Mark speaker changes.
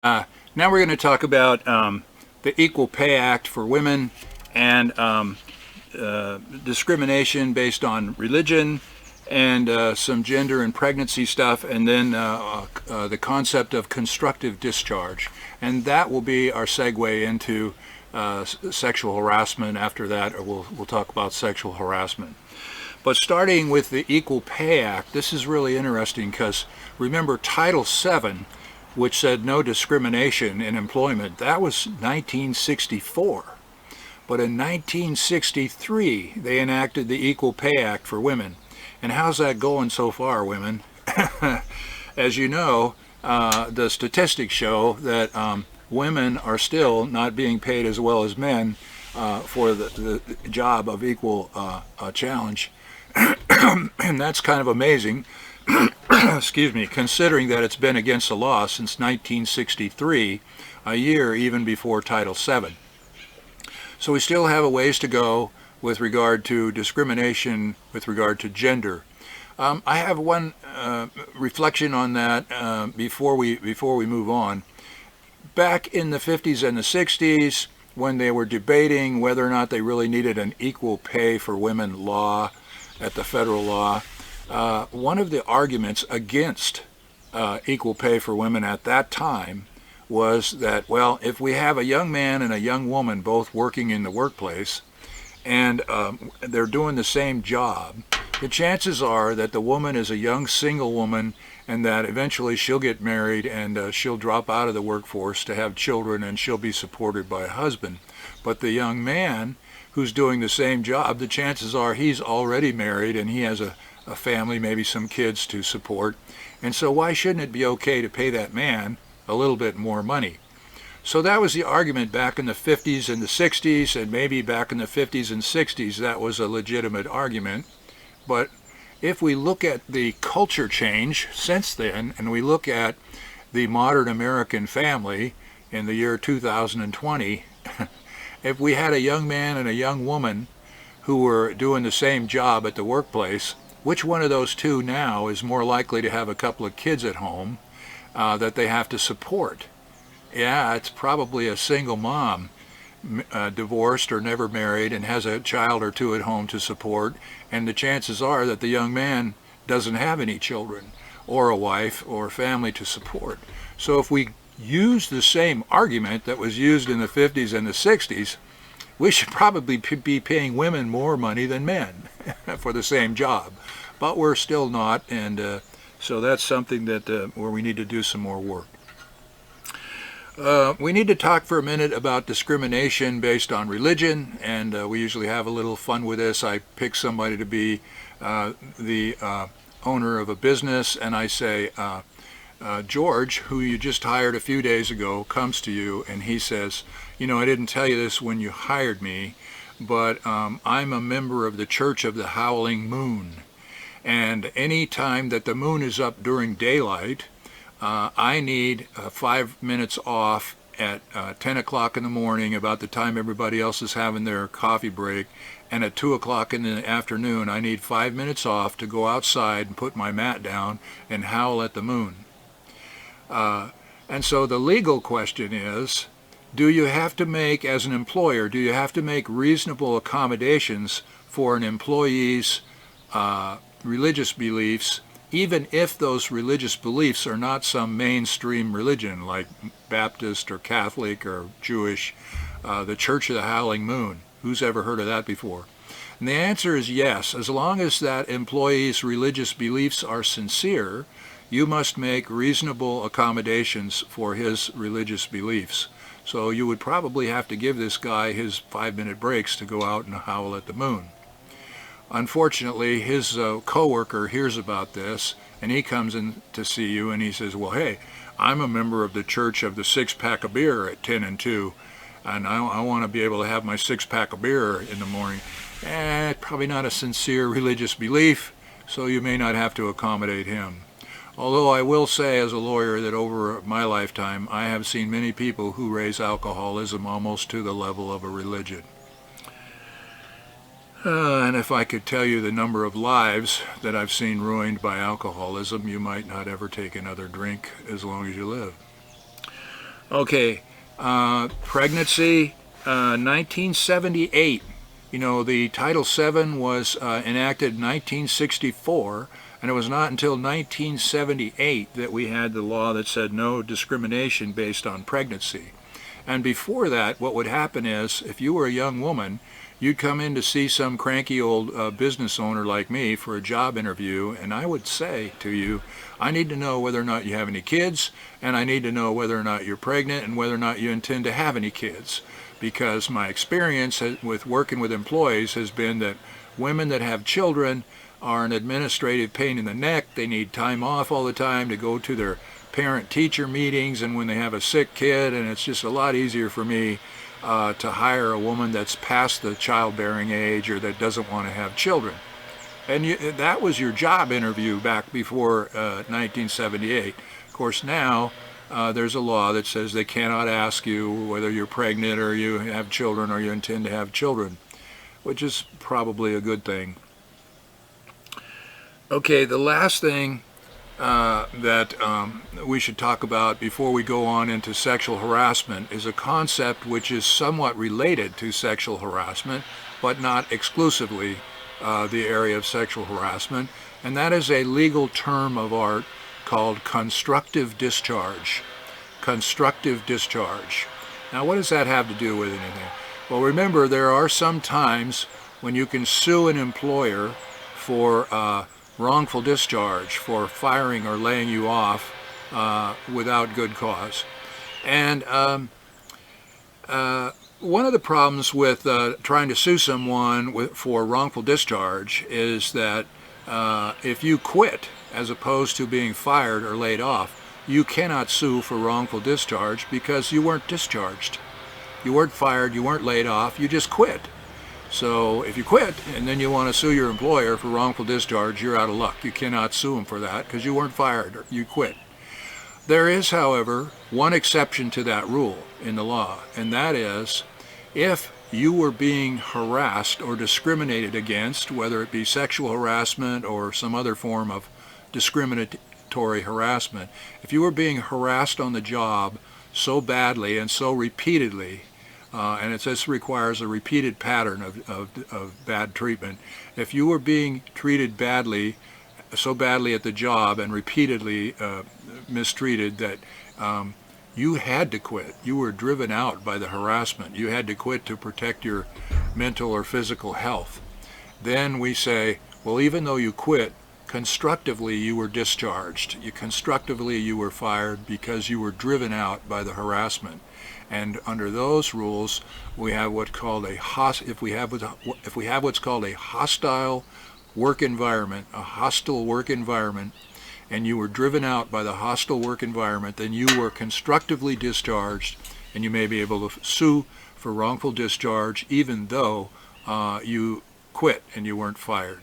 Speaker 1: Now we're going to talk about the Equal Pay Act for women and discrimination based on religion and some gender and pregnancy stuff, and then the concept of constructive discharge. And that will be our segue into sexual harassment. After that, we'll talk about sexual harassment. But starting with the Equal Pay Act, this is really interesting because remember Title VII, which said no discrimination in employment, that was 1964. But in 1963, they enacted the Equal Pay Act for women. And how's that going so far, women? As you know, the statistics show that women are still not being paid as well as men for the job of equal challenge. And that's kind of amazing, excuse me, considering that it's been against the law since 1963, a year even before Title VII. So we still have a ways to go with regard to discrimination with regard to gender. I have one reflection on that before we move on. Back in the 50s and the 60s, when they were debating whether or not they really needed an equal pay for women law at the federal law, one of the arguments against equal pay for women at that time was that, well, if we have a young man and a young woman both working in the workplace and they're doing the same job, the chances are that the woman is a young single woman and that eventually she'll get married and she'll drop out of the workforce to have children and she'll be supported by a husband. But the young man who's doing the same job, the chances are he's already married and he has a family, maybe some kids to support. And so why shouldn't it be okay to pay that man a little bit more money? So that was the argument back in the 50s and the 60s, and maybe back in the 50s and 60s that was a legitimate argument. But if we look at the culture change since then, and we look at the modern American family in the year 2020, if we had a young man and a young woman who were doing the same job at the workplace, which one of those two now is more likely to have a couple of kids at home that they have to support? Yeah, it's probably a single mom, divorced or never married, and has a child or two at home to support, and the chances are that the young man doesn't have any children or a wife or family to support. So if we use the same argument that was used in the 50s and the 60s, we should probably be paying women more money than men for the same job. But we're still not, and so that's something that where we need to do some more work. We need to talk for a minute about discrimination based on religion, and we usually have a little fun with this. I pick somebody to be the owner of a business, and I say, George, who you just hired a few days ago, comes to you and he says, you know, I didn't tell you this when you hired me, but I'm a member of the Church of the Howling Moon. And any time that the moon is up during daylight, I need 5 minutes off at 10 o'clock in the morning, about the time everybody else is having their coffee break, and at 2 o'clock in the afternoon, I need 5 minutes off to go outside and put my mat down and howl at the moon. And so the legal question is, do you have to make, as an employer, do you have to make reasonable accommodations for an employee's religious beliefs, even if those religious beliefs are not some mainstream religion like Baptist or Catholic or Jewish, the Church of the Howling Moon? Who's ever heard of that before? And the answer is yes. As long as that employee's religious beliefs are sincere, you must make reasonable accommodations for his religious beliefs. So you would probably have to give this guy his 5-minute breaks to go out and howl at the moon. Unfortunately, his coworker hears about this, and he comes in to see you, and he says, well, hey, I'm a member of the Church of the Six-Pack of Beer at 10 and 2, and I want to be able to have my 6-pack of beer in the morning. Probably not a sincere religious belief, so you may not have to accommodate him. Although I will say as a lawyer that over my lifetime I have seen many people who raise alcoholism almost to the level of a religion. And if I could tell you the number of lives that I've seen ruined by alcoholism, you might not ever take another drink as long as you live. Okay, pregnancy, 1978. You know, the Title VII was enacted in 1964, and it was not until 1978 that we had the law that said no discrimination based on pregnancy. And before that, what would happen is, if you were a young woman, you'd come in to see some cranky old business owner like me for a job interview, and I would say to you, I need to know whether or not you have any kids, and I need to know whether or not you're pregnant and whether or not you intend to have any kids. Because my experience with working with employees has been that women that have children are an administrative pain in the neck. They need time off all the time to go to their parent-teacher meetings, and when they have a sick kid, and it's just a lot easier for me to hire a woman that's past the childbearing age or that doesn't want to have children. And that was your job interview back before 1978. Of course, now there's a law that says they cannot ask you whether you're pregnant or you have children or you intend to have children, which is probably a good thing. Okay, the last thing that we should talk about before we go on into sexual harassment is a concept which is somewhat related to sexual harassment, but not exclusively the area of sexual harassment, and that is a legal term of art called constructive discharge. Constructive discharge. Now, what does that have to do with anything? Well, remember, there are some times when you can sue an employer for wrongful discharge, for firing or laying you off without good cause. And one of the problems with trying to sue someone for wrongful discharge is that if you quit as opposed to being fired or laid off, you cannot sue for wrongful discharge because you weren't discharged. You weren't fired, you weren't laid off, you just quit. So if you quit and then you want to sue your employer for wrongful discharge, you're out of luck. You cannot sue him for that because you weren't fired or you quit. There is, however, one exception to that rule in the law, and that is if you were being harassed or discriminated against, whether it be sexual harassment or some other form of discriminatory harassment, if you were being harassed on the job so badly and so repeatedly, and it says requires a repeated pattern of bad treatment, if you were being treated badly, so badly at the job and repeatedly mistreated that you had to quit. You were driven out by the harassment. You had to quit to protect your mental or physical health. Then we say, well, even though you quit, constructively you were discharged. Constructively you were fired because you were driven out by the harassment. And under those rules, we have what's called if we have what's called a hostile work environment, a hostile work environment, and you were driven out by the hostile work environment, then you were constructively discharged, and you may be able to sue for wrongful discharge even though you quit and you weren't fired.